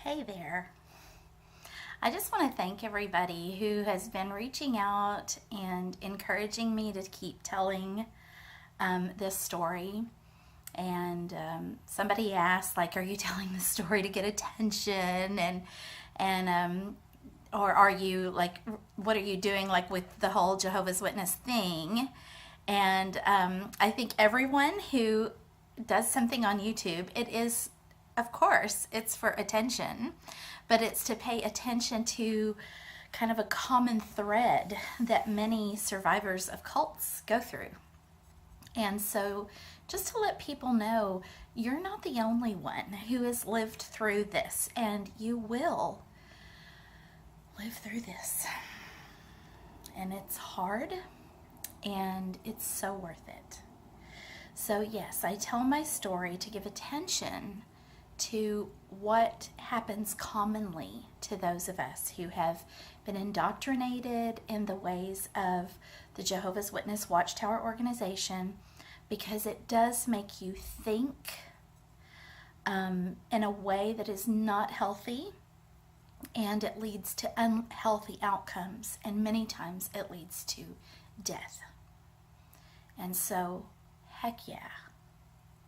Hey there. I just want to thank everybody who has been reaching out and encouraging me to keep telling this story. And somebody asked, like, are you telling this story to get attention? And or are you like, what are you doing, like, with the whole Jehovah's Witness thing? And I think everyone who does something on YouTube, it is, of course, it's for attention, but it's to pay attention to kind of a common thread that many survivors of cults go through. And so, just to let people know, you're not the only one who has lived through this, and you will live through this. And it's hard, and it's so worth it. So, yes, I tell my story to give attention to what happens commonly to those of us who have been indoctrinated in the ways of the Jehovah's Witness Watchtower organization, because it does make you think in a way that is not healthy, and it leads to unhealthy outcomes, and many times it leads to death. And so, heck yeah,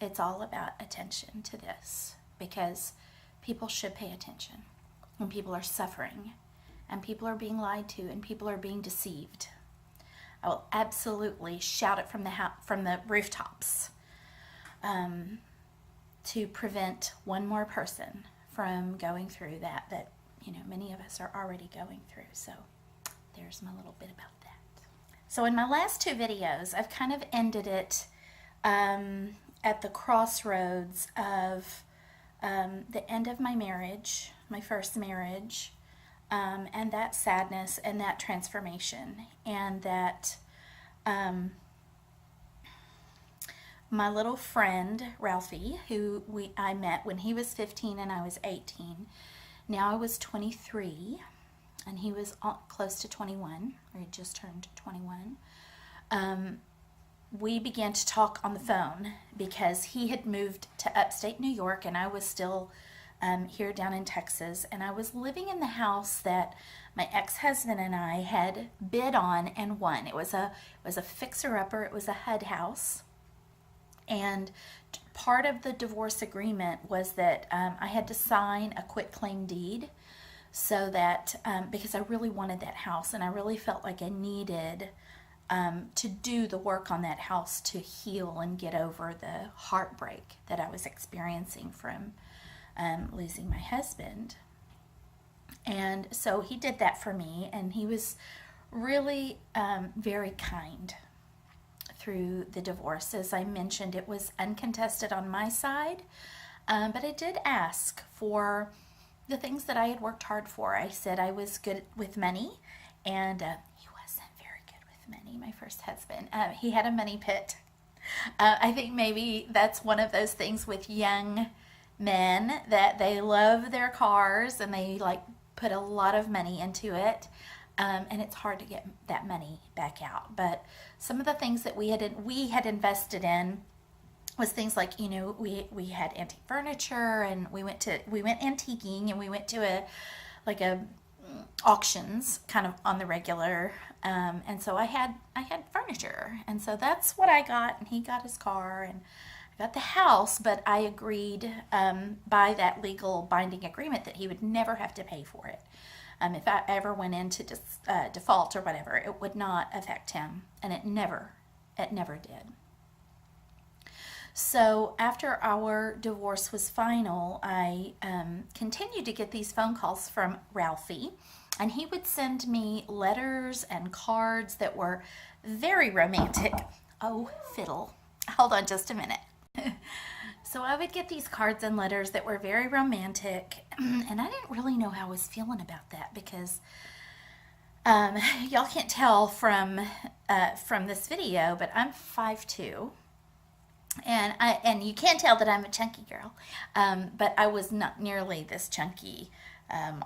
it's all about attention to this, because people should pay attention when people are suffering and people are being lied to and people are being deceived. I will absolutely shout it from the rooftops to prevent one more person from going through that many of us are already going through. So there's my little bit about that. So in my last two videos, I've kind of ended it at the crossroads of the end of my marriage, my first marriage, and that sadness and that transformation, and that my little friend Ralphie, who I met when he was 15 and I was 18. Now I was 23 and he was close to 21, or he just turned 21. We began to talk on the phone because he had moved to upstate New York and I was still here down in Texas, and I was living in the house that my ex-husband and I had bid on and won. It was a fixer-upper. It was a HUD house, and part of the divorce agreement was that I had to sign a quitclaim deed, so that because I really wanted that house and I really felt like I needed to do the work on that house to heal and get over the heartbreak that I was experiencing from losing my husband. And so he did that for me, and he was really very kind through the divorce. As I mentioned, it was uncontested on my side, but I did ask for the things that I had worked hard for. I said I was good with money, and he wasn't very good with money, my first husband. He had a money pit. I think maybe that's one of those things with young men, that they love their cars and they like put a lot of money into it, and it's hard to get that money back out. But some of the things that we had invested in was things like, we had antique furniture, and we went antiquing, and we went to a auctions kind of on the regular, and so I had furniture, and so that's what I got, and he got his car, and I got the house. But I agreed by that legal binding agreement that he would never have to pay for it. If I ever went into default or whatever, it would not affect him, and it never did. So after our divorce was final, I continued to get these phone calls from Ralphie, and he would send me letters and cards that were very romantic. Oh, fiddle. Hold on just a minute. So I would get these cards and letters that were very romantic, and I didn't really know how I was feeling about that, because y'all can't tell from this video, but I'm 5'2", and you can't tell that I'm a chunky girl, but I was not nearly this chunky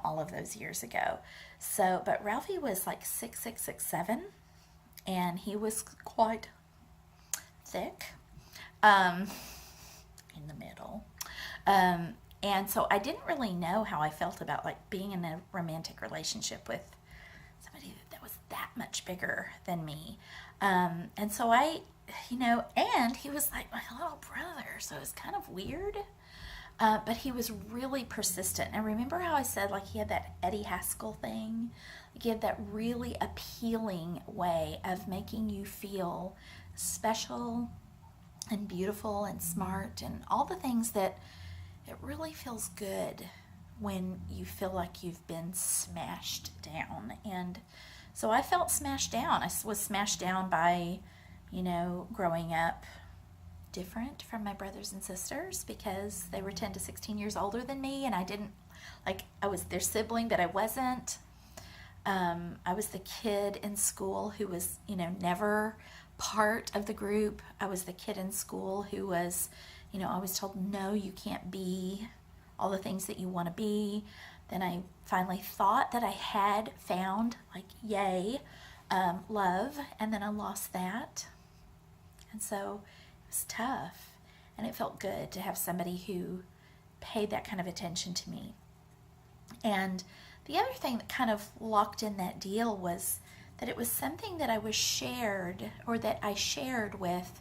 all of those years ago. So, but Ralphie was like 6'6", 6'7", and he was quite thick in the middle. And so I didn't really know how I felt about like being in a romantic relationship with somebody that was that much bigger than me. And so and he was like my little brother, so it was kind of weird. But he was really persistent. And remember how I said like he had that Eddie Haskell thing? Like he had that really appealing way of making you feel special and beautiful and smart and all the things that it really feels good when you feel like you've been smashed down. And so I felt smashed down. I was smashed down by, growing up different from my brothers and sisters because they were 10 to 16 years older than me, and I was their sibling, but I wasn't. I was the kid in school who was, never part of the group. I was the kid in school who was, I was told, no, you can't be all the things that you want to be. Then I finally thought that I had found, love, and then I lost that. And so it was tough, and it felt good to have somebody who paid that kind of attention to me. And the other thing that kind of locked in that deal was that it was something that I shared with,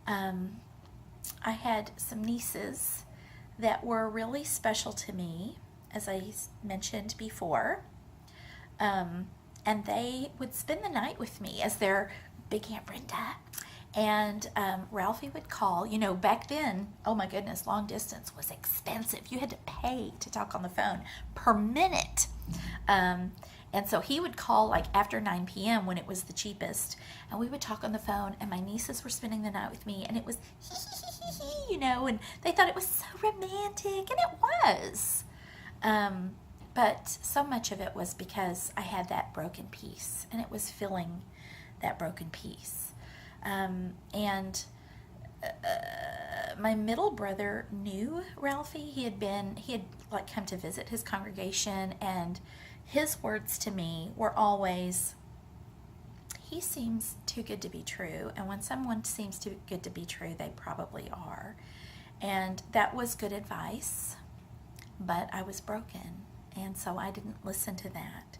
I had some nieces that were really special to me, as I mentioned before, and they would spend the night with me as their big Aunt Brenda. And Ralphie would call. Back then, oh my goodness, long distance was expensive. You had to pay to talk on the phone per minute. And so he would call after 9 p.m. when it was the cheapest. And we would talk on the phone, and my nieces were spending the night with me. And it was, and they thought it was so romantic. And it was. But so much of it was because I had that broken piece. And it was filling that broken piece. My middle brother knew Ralphie. He had come to visit his congregation, and his words to me were always, he seems too good to be true. And when someone seems too good to be true, they probably are. And that was good advice, but I was broken. And so I didn't listen to that.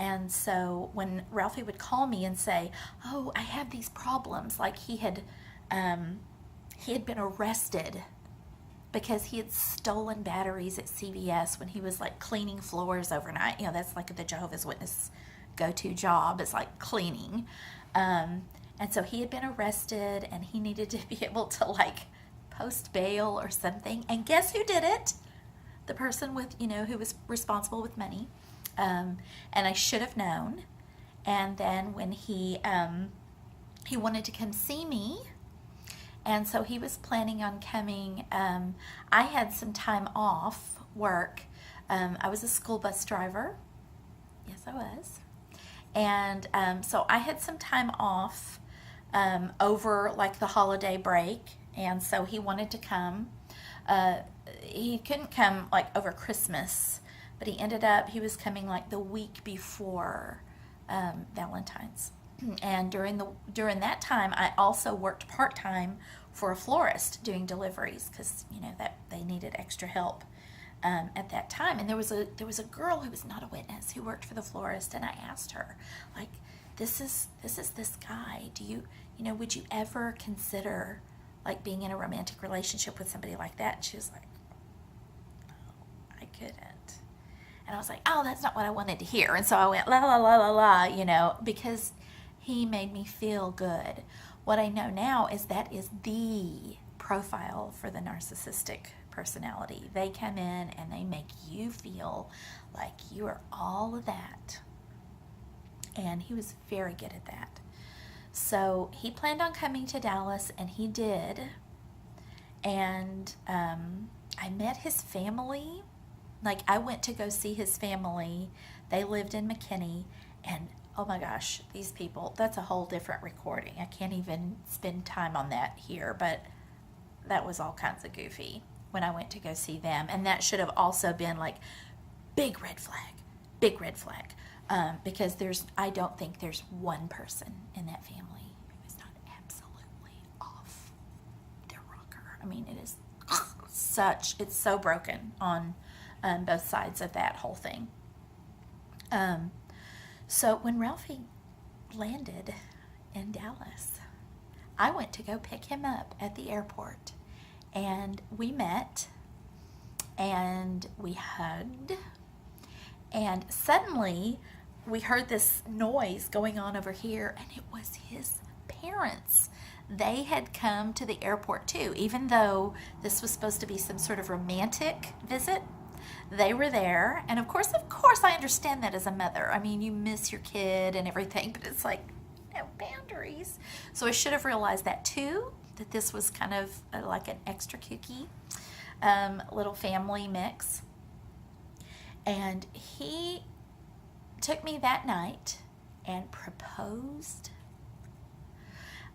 And so when Ralphie would call me and say, oh, I have these problems, like he had been arrested because he had stolen batteries at CVS when he was cleaning floors overnight. That's the Jehovah's Witness go-to job, is cleaning. And so he had been arrested, and he needed to be able to post bail or something. And guess who did it? The person with, who was responsible with money. And I should have known. And then when he wanted to come see me, and so he was planning on coming. I had some time off work. I was a school bus driver. Yes, I was. And so I had some time off over the holiday break, and so he wanted to come. He couldn't come over Christmas, but he was coming the week before Valentine's. And during that time, I also worked part-time for a florist doing deliveries because that they needed extra help at that time. And there was a girl who was not a witness who worked for the florist, and I asked her, this is this guy. Do you would you ever consider being in a romantic relationship with somebody like that? And she was like, no, I couldn't. And I was like, oh, that's not what I wanted to hear. And so I went, la, la, la, la, la, because he made me feel good. What I know now is that is the profile for the narcissistic personality. They come in and they make you feel like you are all of that. And he was very good at that. So he planned on coming to Dallas, and he did. And I met his family. I went to go see his family. They lived in McKinney, and oh my gosh, these people, that's a whole different recording. I can't even spend time on that here, but that was all kinds of goofy when I went to go see them. And that should have also been big red flag, because I don't think there's one person in that family who is not absolutely off their rocker. I mean, it is it's so broken on both sides of that whole thing. So when Ralphie landed in Dallas, I went to go pick him up at the airport, and we met, and we hugged, and suddenly we heard this noise going on over here, and it was his parents. They had come to the airport too, even though this was supposed to be some sort of romantic visit. They were there, and of course, I understand that as a mother. I mean, you miss your kid and everything, but it's like, no boundaries. So I should have realized that too, that this was kind of like an extra kooky little family mix. And he took me that night and proposed.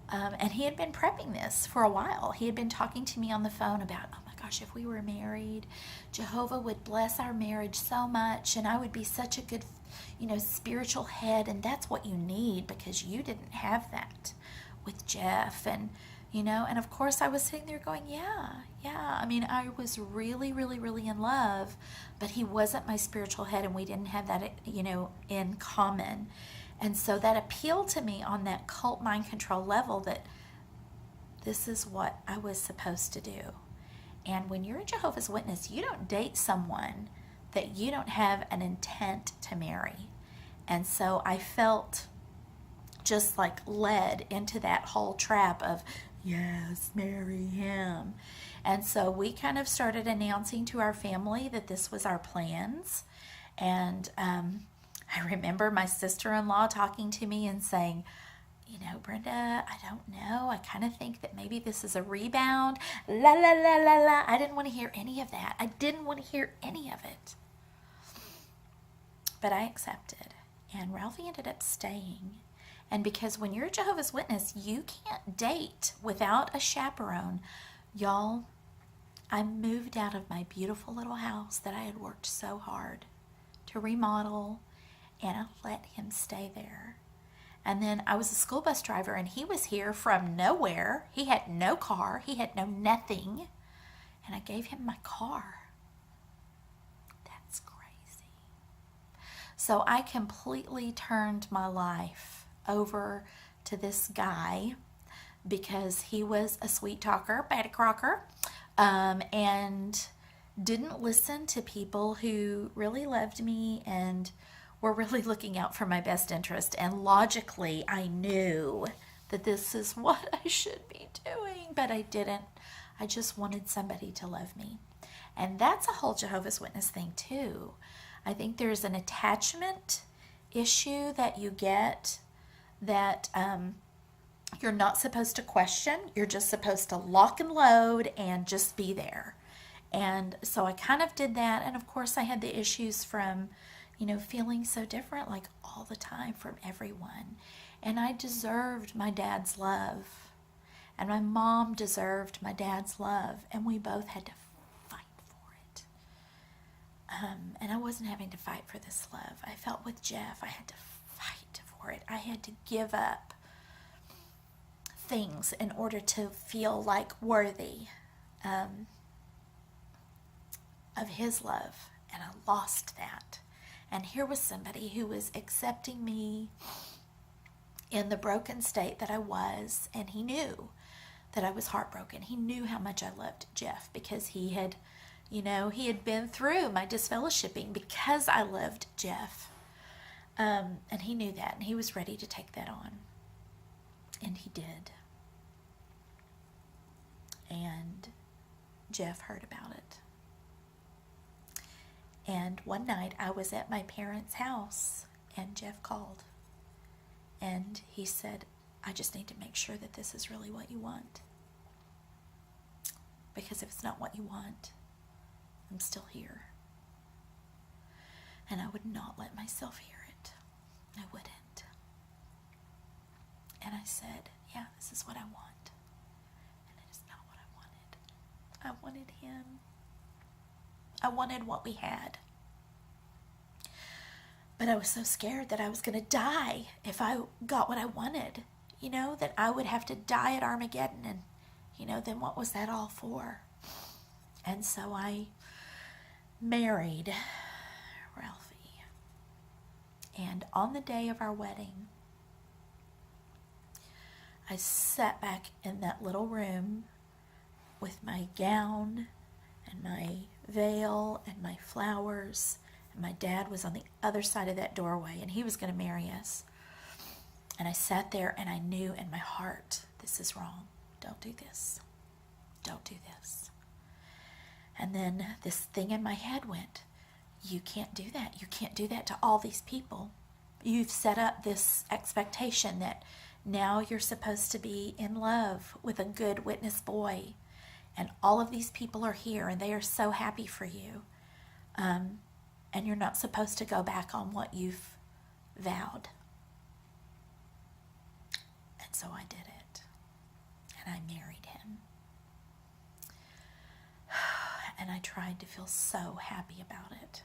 And he had been prepping this for a while. He had been talking to me on the phone about, oh my gosh, if we were married, Jehovah would bless our marriage so much, and I would be such a good, spiritual head, and that's what you need, because you didn't have that with Jeff. And and of course I was sitting there going, yeah. I mean, I was really, really, really in love, but he wasn't my spiritual head, and we didn't have that, in common. And so that appealed to me on that cult mind control level, that this is what I was supposed to do. And when you're a Jehovah's Witness, you don't date someone that you don't have an intent to marry. And so I felt just like led into that whole trap of, yes, marry him. And so we kind of started announcing to our family that this was our plans. And I remember my sister-in-law talking to me and saying, Brenda, I don't know. I kind of think that maybe this is a rebound. La, la, la, la, la. I didn't want to hear any of that. I didn't want to hear any of it. But I accepted. And Ralphie ended up staying. And because when you're a Jehovah's Witness, you can't date without a chaperone. Y'all, I moved out of my beautiful little house that I had worked so hard to remodel, and I let him stay there. And then I was a school bus driver, and he was here from nowhere. He had no car. He had no nothing. And I gave him my car. That's crazy. So I completely turned my life over to this guy because he was a sweet talker, Patty Crocker, and didn't listen to people who really loved me and were really looking out for my best interest. And logically, I knew that this is what I should be doing, but I didn't. I just wanted somebody to love me. And that's a whole Jehovah's Witness thing too. I think there's an attachment issue that you get that you're not supposed to question. You're just supposed to lock and load and just be there. And so I kind of did that. And of course I had the issues from feeling so different like all the time from everyone. And I deserved my dad's love. And my mom deserved my dad's love. And we both had to fight for it. And I wasn't having to fight for this love. I felt with Jeff, I had to fight for it. I had to give up things in order to feel like worthy of his love. And I lost that. And here was somebody who was accepting me in the broken state that I was, and he knew that I was heartbroken. He knew how much I loved Jeff because he had been through my disfellowshipping because I loved Jeff. And he knew that, and he was ready to take that on. And he did. And Jeff heard about it. And one night I was at my parents' house and Jeff called. And he said, I just need to make sure that this is really what you want. Because if it's not what you want, I'm still here. And I would not let myself hear it. I wouldn't. And I said, yeah, this is what I want. And it is not what I wanted. I wanted him. I wanted what we had. But I was so scared that I was going to die if I got what I wanted. That I would have to die at Armageddon. And, then what was that all for? And so I married Ralphie. And on the day of our wedding, I sat back in that little room with my gown and my veil and my flowers. And my dad was on the other side of that doorway, and he was going to marry us. And I sat there, and I knew in my heart, this is wrong. Don't do this. Don't do this. And then this thing in my head went, you can't do that. You can't do that to all these people. You've set up this expectation that now you're supposed to be in love with a good witness boy. And all of these people are here, and they are so happy for you. And you're not supposed to go back on what you've vowed. And so I did it. And I married him. And I tried to feel so happy about it.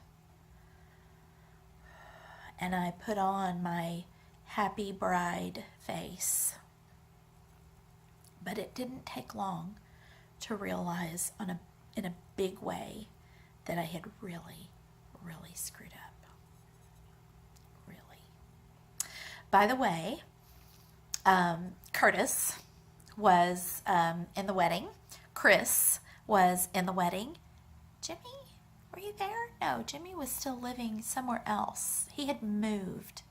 And I put on my happy bride face. But it didn't take long to realize in a big way that I had really, really screwed up. Really. By the way, Curtis was in the wedding. Chris was in the wedding. Jimmy, were you there? No, Jimmy was still living somewhere else. He had moved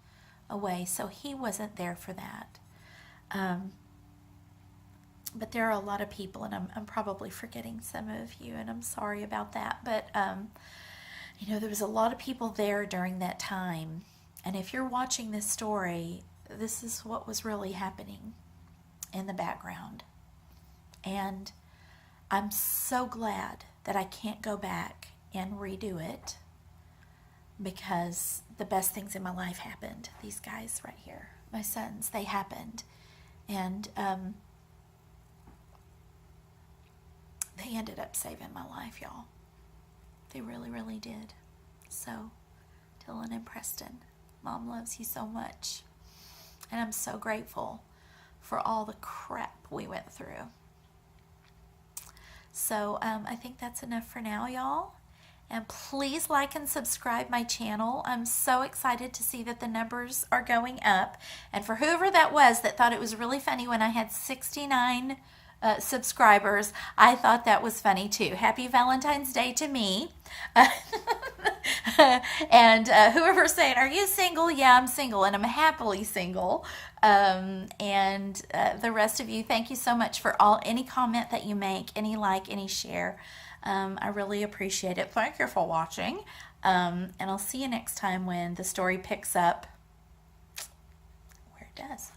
away, so he wasn't there for that. But there are a lot of people, and I'm probably forgetting some of you, and I'm sorry about that. But, there was a lot of people there during that time. And if you're watching this story, this is what was really happening in the background. And I'm so glad that I can't go back and redo it, because the best things in my life happened. These guys right here, my sons, they happened. And they ended up saving my life, y'all. They really, really did. So, Dylan and Preston, Mom loves you so much. And I'm so grateful for all the crap we went through. So, I think that's enough for now, y'all. And please like and subscribe my channel. I'm so excited to see that the numbers are going up. And for whoever that was that thought it was really funny when I had 69 subscribers, I thought that was funny too. Happy Valentine's Day to me. And whoever's saying, are you single? Yeah, I'm single, and I'm happily single. And the rest of you, thank you so much for any comment that you make, any like, any share. I really appreciate it. Thank you for watching. And I'll see you next time when the story picks up where it does.